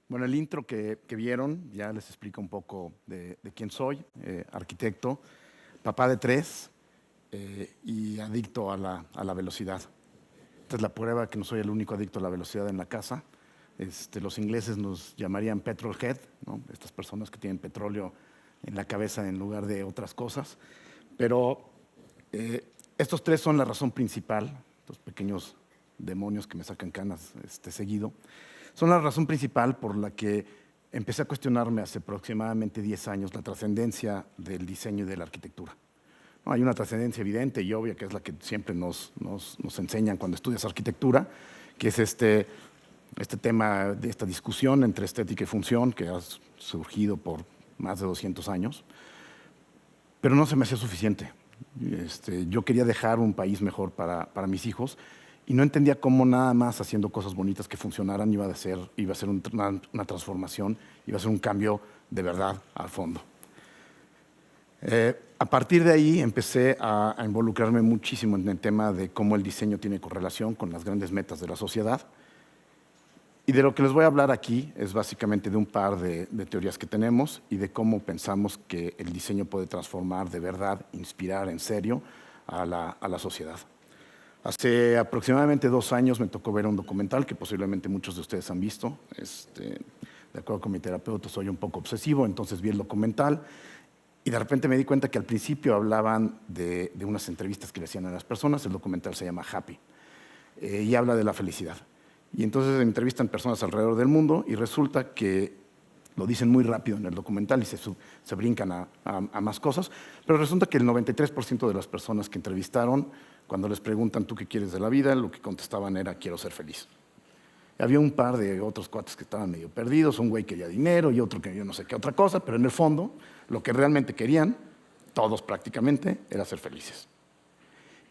Bueno, el intro que vieron ya les explica un poco de quién soy, arquitecto, papá de 3 y adicto a la velocidad. Esta es la prueba que no soy el único adicto a la velocidad en la casa. Los ingleses nos llamarían petrolhead, ¿no? Estas personas que tienen petróleo en la cabeza en lugar de otras cosas. Pero estos 3 son la razón principal, estos pequeños demonios que me sacan canas seguido. Son la razón principal por la que empecé a cuestionarme hace aproximadamente 10 años la trascendencia del diseño y de la arquitectura. No, hay una trascendencia evidente y obvia, que es la que siempre nos enseñan cuando estudias arquitectura, que es este tema de esta discusión entre estética y función, que ha surgido por más de 200 años, pero no se me hacía suficiente. Yo quería dejar un país mejor para mis hijos, y no entendía cómo nada más haciendo cosas bonitas que funcionaran iba a ser una transformación, iba a ser un cambio de verdad al fondo. A partir de ahí empecé a involucrarme muchísimo en el tema de cómo el diseño tiene correlación con las grandes metas de la sociedad. Y de lo que les voy a hablar aquí es básicamente de un par de teorías que tenemos y de cómo pensamos que el diseño puede transformar de verdad, inspirar en serio a la sociedad. Hace aproximadamente 2 años me tocó ver un documental que posiblemente muchos de ustedes han visto. De acuerdo con mi terapeuta, soy un poco obsesivo, entonces vi el documental y de repente me di cuenta que al principio hablaban de unas entrevistas que le hacían a las personas. El documental se llama Happy y habla de la felicidad. Y entonces entrevistan personas alrededor del mundo y resulta que lo dicen muy rápido en el documental y se brincan a más cosas, pero resulta que el 93% de las personas que entrevistaron, cuando les preguntan ¿tú qué quieres de la vida?, lo que contestaban era quiero ser feliz. Y había un par de otros cuates que estaban medio perdidos, un güey quería dinero y otro que yo no sé qué otra cosa, pero en el fondo lo que realmente querían, todos prácticamente, era ser felices.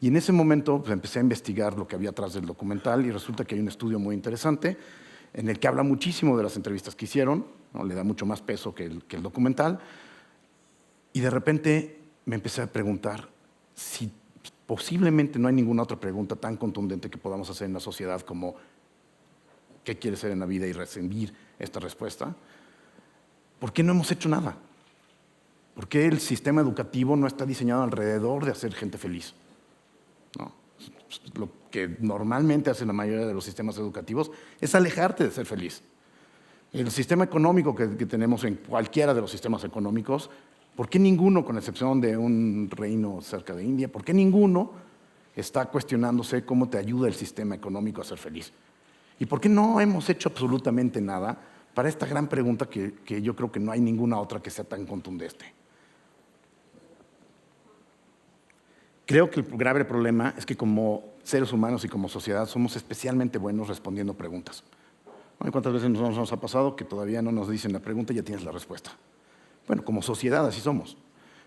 Y en ese momento pues, empecé a investigar lo que había atrás del documental y resulta que hay un estudio muy interesante en el que habla muchísimo de las entrevistas que hicieron, ¿no? Le da mucho más peso que el documental, y de repente me empecé a preguntar si posiblemente no hay ninguna otra pregunta tan contundente que podamos hacer en la sociedad como ¿qué quieres ser en la vida? Y recibir esta respuesta. ¿Por qué no hemos hecho nada? ¿Por qué el sistema educativo no está diseñado alrededor de hacer gente feliz? ¿No? Lo que normalmente hace la mayoría de los sistemas educativos es alejarte de ser feliz. El sistema económico que tenemos en cualquiera de los sistemas económicos, ¿por qué ninguno, con excepción de un reino cerca de India, por qué ninguno está cuestionándose cómo te ayuda el sistema económico a ser feliz? ¿Y por qué no hemos hecho absolutamente nada para esta gran pregunta que yo creo que no hay ninguna otra que sea tan contundente? Creo que el grave problema es que como seres humanos y como sociedad somos especialmente buenos respondiendo preguntas. ¿Y cuántas veces nos ha pasado que todavía no nos dicen la pregunta y ya tienes la respuesta? Bueno, como sociedad así somos.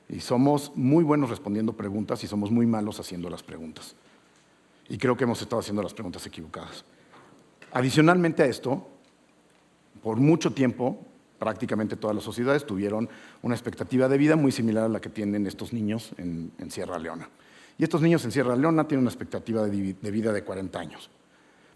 Y somos muy buenos respondiendo preguntas y somos muy malos haciendo las preguntas. Y creo que hemos estado haciendo las preguntas equivocadas. Adicionalmente a esto, por mucho tiempo, prácticamente todas las sociedades tuvieron una expectativa de vida muy similar a la que tienen estos niños en Sierra Leona. Y estos niños en Sierra Leona tienen una expectativa de vida de 40 años.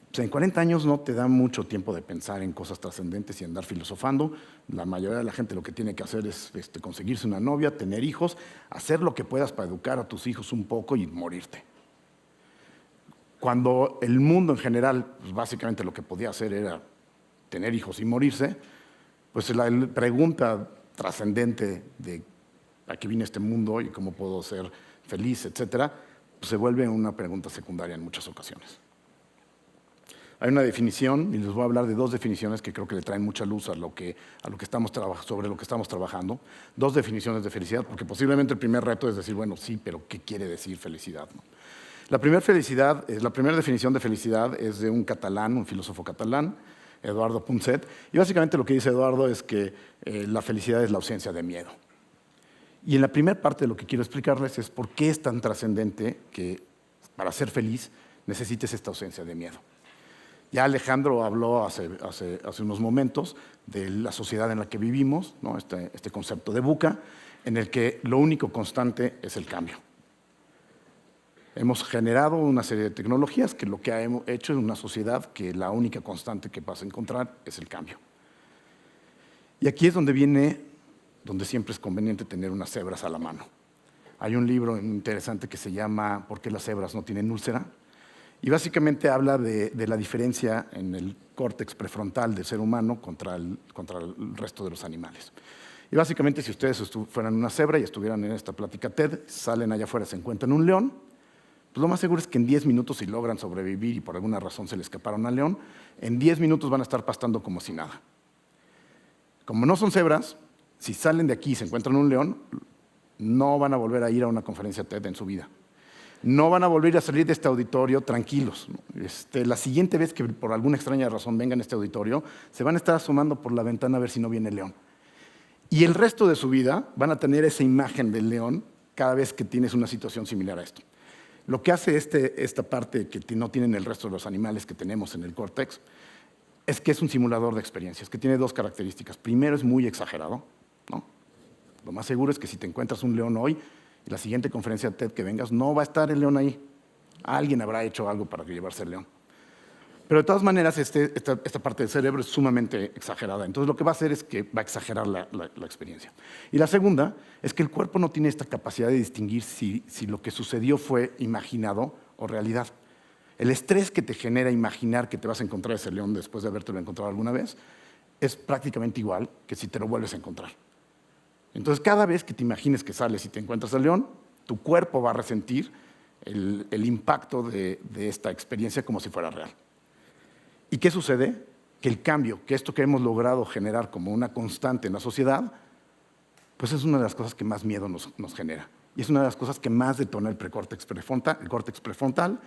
O sea, en 40 años no te da mucho tiempo de pensar en cosas trascendentes y andar filosofando. La mayoría de la gente lo que tiene que hacer es conseguirse una novia, tener hijos, hacer lo que puedas para educar a tus hijos un poco y morirte. Cuando el mundo en general, pues básicamente lo que podía hacer era tener hijos y morirse, pues la pregunta trascendente de a qué vine este mundo y cómo puedo ser feliz, etcétera, pues se vuelve una pregunta secundaria en muchas ocasiones. Hay una definición, y les voy a hablar de 2 definiciones que creo que le traen mucha luz sobre lo que estamos trabajando. 2 definiciones de felicidad, porque posiblemente el primer reto es decir, bueno, sí, pero ¿qué quiere decir felicidad? ¿No? La primera definición de felicidad es de un catalán, un filósofo catalán, Eduardo Punset, y básicamente lo que dice Eduardo es que la felicidad es la ausencia de miedo. Y en la primera parte de lo que quiero explicarles es por qué es tan trascendente que para ser feliz necesites esta ausencia de miedo. Ya Alejandro habló hace unos momentos de la sociedad en la que vivimos, ¿no? Este concepto de VUCA, en el que lo único constante es el cambio. Hemos generado una serie de tecnologías que lo que ha hecho es una sociedad que la única constante que vas a encontrar es el cambio. Y aquí es donde siempre es conveniente tener unas cebras a la mano. Hay un libro interesante que se llama ¿Por qué las cebras no tienen úlcera? Y básicamente habla de la diferencia en el córtex prefrontal del ser humano contra el resto de los animales. Y básicamente, si ustedes fueran una cebra y estuvieran en esta plática TED, salen allá afuera, se encuentran un león, pues lo más seguro es que en 10 minutos, si logran sobrevivir y por alguna razón se le escaparon al león, en 10 minutos van a estar pastando como si nada. Como no son cebras, si salen de aquí y se encuentran un león, no van a volver a ir a una conferencia TED en su vida. No van a volver a salir de este auditorio tranquilos. La siguiente vez que por alguna extraña razón vengan a este auditorio, se van a estar asomando por la ventana a ver si no viene el león. Y el resto de su vida van a tener esa imagen del león cada vez que tienes una situación similar a esto. Lo que hace esta parte que no tienen el resto de los animales que tenemos en el córtex es que es un simulador de experiencias, que tiene dos características. Primero, es muy exagerado, ¿no? Lo más seguro es que si te encuentras un león hoy, en la siguiente conferencia TED que vengas, no va a estar el león ahí. Alguien habrá hecho algo para llevarse el león. Pero de todas maneras, esta parte del cerebro es sumamente exagerada. Entonces, lo que va a hacer es que va a exagerar la experiencia. Y la segunda es que el cuerpo no tiene esta capacidad de distinguir si lo que sucedió fue imaginado o realidad. El estrés que te genera imaginar que te vas a encontrar ese león después de habértelo encontrado alguna vez es prácticamente igual que si te lo vuelves a encontrar. Entonces, cada vez que te imagines que sales y te encuentras al león, tu cuerpo va a resentir el impacto de esta experiencia como si fuera real. ¿Y qué sucede? Que el cambio, que esto que hemos logrado generar como una constante en la sociedad, pues es una de las cosas que más miedo nos genera. Y es una de las cosas que más detona el córtex prefrontal,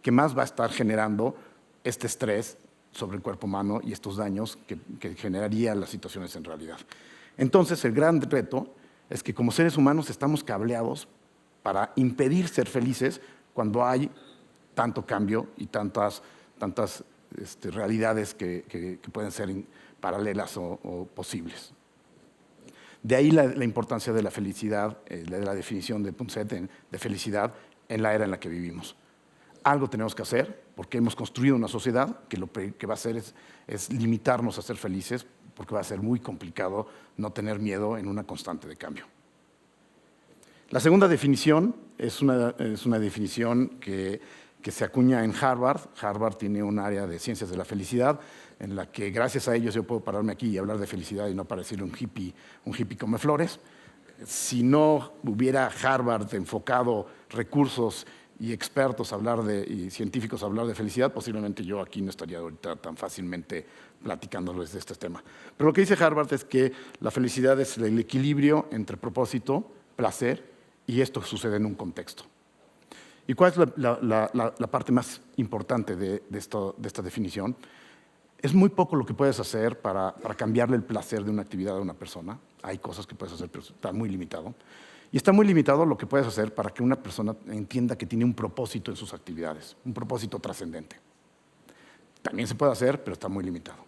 que más va a estar generando este estrés sobre el cuerpo humano y estos daños que generaría las situaciones en realidad. Entonces, el gran reto es que como seres humanos estamos cableados para impedir ser felices cuando hay tanto cambio y tantas realidades que pueden ser paralelas o posibles. De ahí la importancia de la felicidad, de la definición de Punset de felicidad en la era en la que vivimos. Algo tenemos que hacer porque hemos construido una sociedad que lo que va a hacer es limitarnos a ser felices, porque va a ser muy complicado no tener miedo en una constante de cambio. La segunda definición es una definición que se acuña en Harvard. Harvard tiene un área de ciencias de la felicidad en la que gracias a ellos yo puedo pararme aquí y hablar de felicidad y no parecer un hippie come flores. Si no hubiera Harvard enfocado recursos y expertos y científicos a hablar de felicidad, posiblemente yo aquí no estaría ahorita tan fácilmente platicándoles de este tema. Pero lo que dice Harvard es que la felicidad es el equilibrio entre propósito, placer, y esto sucede en un contexto. ¿Y cuál es la parte más importante de esta definición? Es muy poco lo que puedes hacer para cambiarle el placer de una actividad a una persona. Hay cosas que puedes hacer, pero está muy limitado. Y está muy limitado lo que puedes hacer para que una persona entienda que tiene un propósito en sus actividades, un propósito trascendente. También se puede hacer, pero está muy limitado.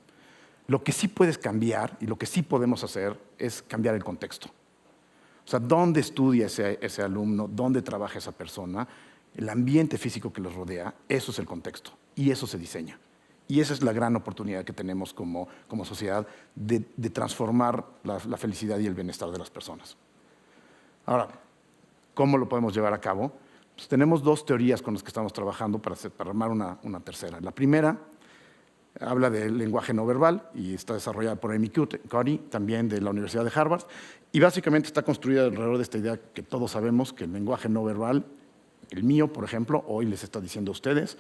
Lo que sí puedes cambiar y lo que sí podemos hacer es cambiar el contexto. O sea, dónde estudia ese alumno, dónde trabaja esa persona, el ambiente físico que los rodea, eso es el contexto y eso se diseña. Y esa es la gran oportunidad que tenemos como sociedad de transformar la felicidad y el bienestar de las personas. Ahora, ¿cómo lo podemos llevar a cabo? Pues tenemos dos teorías con las que estamos trabajando para armar una tercera. La primera habla del lenguaje no verbal y está desarrollada por Amy Cuddy, también de la Universidad de Harvard, y básicamente está construida alrededor de esta idea que todos sabemos que el lenguaje no verbal, el mío, por ejemplo, hoy les está diciendo a ustedes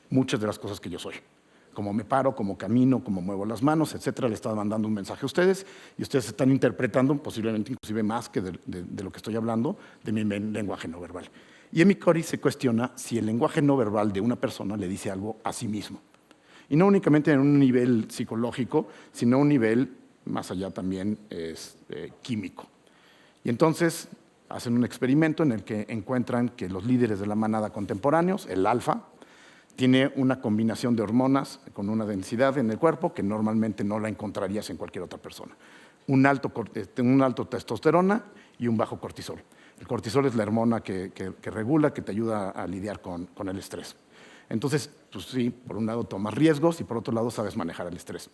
muchas de las cosas que yo soy. Como me paro, como camino, como muevo las manos, etcétera, le está mandando un mensaje a ustedes y ustedes están interpretando, posiblemente inclusive más que de lo que estoy hablando, de mi lenguaje no verbal. Y Amy Cuddy se cuestiona si el lenguaje no verbal de una persona le dice algo a sí mismo. Y no únicamente en un nivel psicológico, sino un nivel más allá también químico. Y entonces hacen un experimento en el que encuentran que los líderes de la manada contemporáneos, el alfa, Tiene una combinación de hormonas con una densidad en el cuerpo que normalmente no la encontrarías en cualquier otra persona. Un alto testosterona y un bajo cortisol. El cortisol es la hormona que regula, que te ayuda a lidiar con el estrés. Entonces, pues sí, por un lado tomas riesgos y por otro lado sabes manejar el estrés.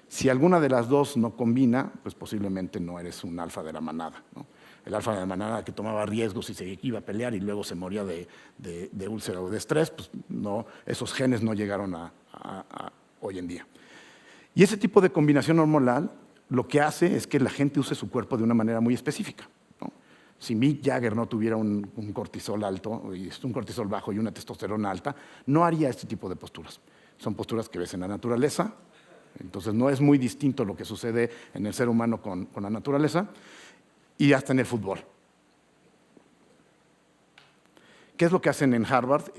Si alguna de las dos no combina, pues posiblemente no eres un alfa de la manada, ¿no? El alfa de la manada que tomaba riesgos y se iba a pelear y luego se moría de úlcera o de estrés, pues no, esos genes no llegaron a hoy en día. Y ese tipo de combinación hormonal lo que hace es que la gente use su cuerpo de una manera muy específica, ¿no? Si Mick Jagger no tuviera un cortisol alto, un cortisol bajo y una testosterona alta, no haría este tipo de posturas. Son posturas que ves en la naturaleza, entonces no es muy distinto lo que sucede en el ser humano con la naturaleza y hasta en el fútbol. ¿Qué es lo que hacen en Harvard?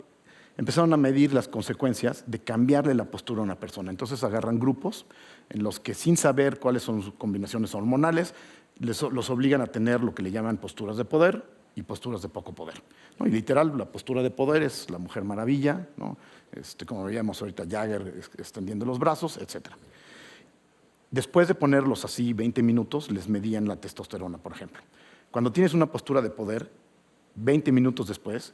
Empezaron a medir las consecuencias de cambiarle la postura a una persona. Entonces agarran grupos en los que, sin saber cuáles son sus combinaciones hormonales, los obligan a tener lo que le llaman posturas de poder y posturas de poco poder, ¿no? Y literal, la postura de poder es la Mujer Maravilla, ¿no? Como veíamos ahorita, Jagger extendiendo los brazos, etc. Después de ponerlos así 20 minutos, les medían la testosterona, por ejemplo. Cuando tienes una postura de poder, 20 minutos después,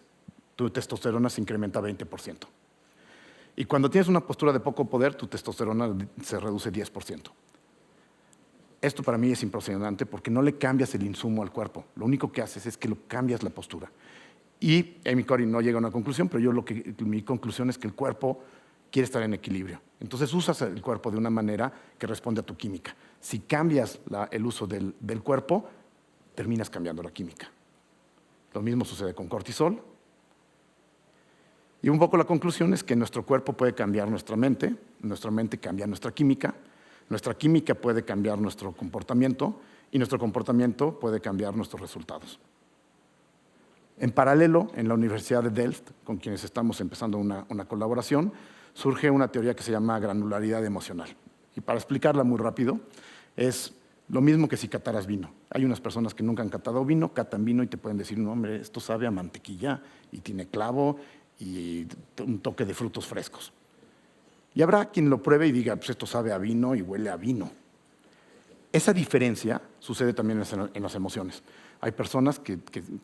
tu testosterona se incrementa 20%. Y cuando tienes una postura de poco poder, tu testosterona se reduce 10%. Esto para mí es impresionante porque no le cambias el insumo al cuerpo. Lo único que haces es que lo cambias la postura. Y Amy Cuddy no llega a una conclusión, pero mi conclusión es que el cuerpo quiere estar en equilibrio. Entonces usas el cuerpo de una manera que responde a tu química. Si cambias el uso del cuerpo, terminas cambiando la química. Lo mismo sucede con cortisol. Y un poco la conclusión es que nuestro cuerpo puede cambiar nuestra mente cambia nuestra química puede cambiar nuestro comportamiento y nuestro comportamiento puede cambiar nuestros resultados. En paralelo, en la Universidad de Delft, con quienes estamos empezando una colaboración, surge una teoría que se llama granularidad emocional. Y para explicarla muy rápido, es lo mismo que si cataras vino. Hay unas personas que nunca han catado vino, catan vino y te pueden decir, no, hombre, esto sabe a mantequilla y tiene clavo y un toque de frutos frescos. Y habrá quien lo pruebe y diga, pues esto sabe a vino y huele a vino. Esa diferencia sucede también en las emociones. Hay personas que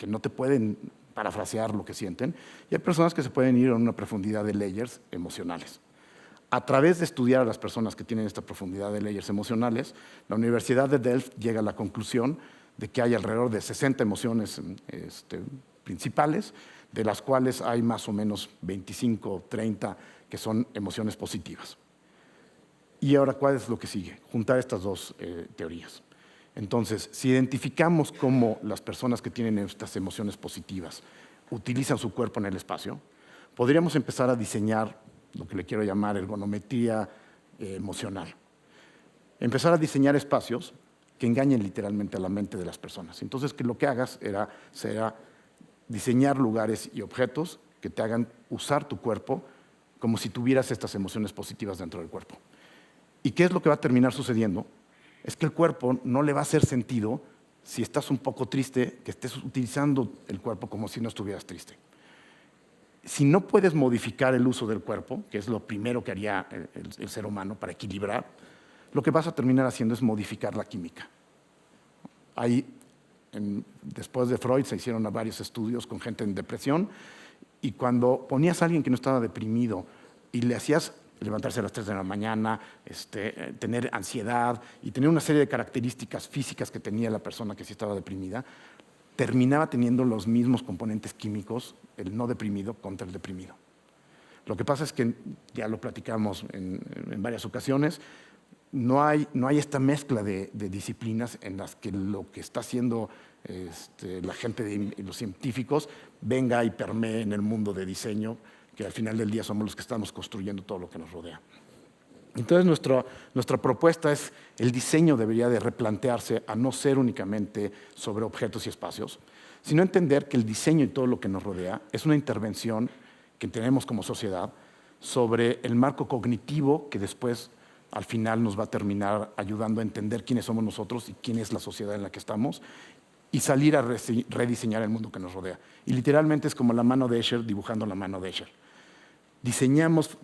no te pueden parafrasear lo que sienten y hay personas que se pueden ir a una profundidad de layers emocionales. A través de estudiar a las personas que tienen esta profundidad de layers emocionales, la Universidad de Delft llega a la conclusión de que hay alrededor de 60 emociones principales, de las cuales hay más o menos 25 o 30 que son emociones positivas. Y ahora, ¿cuál es lo que sigue? Juntar estas dos teorías. Entonces, si identificamos cómo las personas que tienen estas emociones positivas utilizan su cuerpo en el espacio, podríamos empezar a diseñar lo que le quiero llamar ergonometría emocional. Empezar a diseñar espacios que engañen literalmente a la mente de las personas. Entonces, que lo que hagas será diseñar lugares y objetos que te hagan usar tu cuerpo como si tuvieras estas emociones positivas dentro del cuerpo. ¿Y qué es lo que va a terminar sucediendo? Es que el cuerpo no le va a hacer sentido si estás un poco triste, que estés utilizando el cuerpo como si no estuvieras triste. Si no puedes modificar el uso del cuerpo, que es lo primero que haría el ser humano para equilibrar, lo que vas a terminar haciendo es modificar la química. Después de Freud se hicieron varios estudios con gente en depresión y cuando ponías a alguien que no estaba deprimido y le hacías levantarse a las 3 de la mañana, tener ansiedad y tener una serie de características físicas que tenía la persona que sí estaba deprimida, terminaba teniendo los mismos componentes químicos, el no deprimido contra el deprimido. Lo que pasa es que, ya lo platicamos en varias ocasiones, no hay esta mezcla de disciplinas en las que lo que está haciendo la gente los científicos venga y permee en el mundo de diseño, que al final del día somos los que estamos construyendo todo lo que nos rodea. Entonces nuestra propuesta es, el diseño debería de replantearse a no ser únicamente sobre objetos y espacios, sino entender que el diseño y todo lo que nos rodea es una intervención que tenemos como sociedad sobre el marco cognitivo que después al final nos va a terminar ayudando a entender quiénes somos nosotros y quién es la sociedad en la que estamos y salir a rediseñar el mundo que nos rodea. Y literalmente es como la mano de Escher dibujando la mano de Escher. diseñamos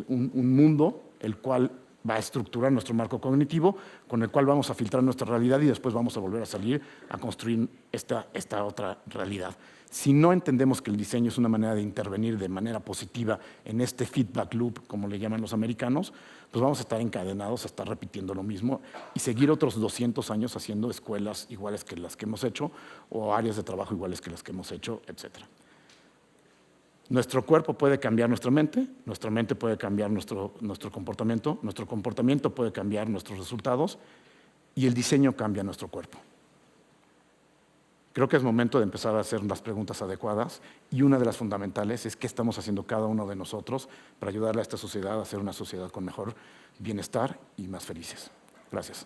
un mundo el cual va a estructurar nuestro marco cognitivo, con el cual vamos a filtrar nuestra realidad y después vamos a volver a salir a construir esta otra realidad. Si no entendemos que el diseño es una manera de intervenir de manera positiva en este feedback loop, como le llaman los americanos, pues vamos a estar encadenados a estar repitiendo lo mismo y seguir otros 200 años haciendo escuelas iguales que las que hemos hecho o áreas de trabajo iguales que las que hemos hecho, etc. Nuestro cuerpo puede cambiar nuestra mente puede cambiar nuestro comportamiento puede cambiar nuestros resultados y el diseño cambia nuestro cuerpo. Creo que es momento de empezar a hacer las preguntas adecuadas y una de las fundamentales es qué estamos haciendo cada uno de nosotros para ayudarle a esta sociedad a ser una sociedad con mejor bienestar y más felices. Gracias.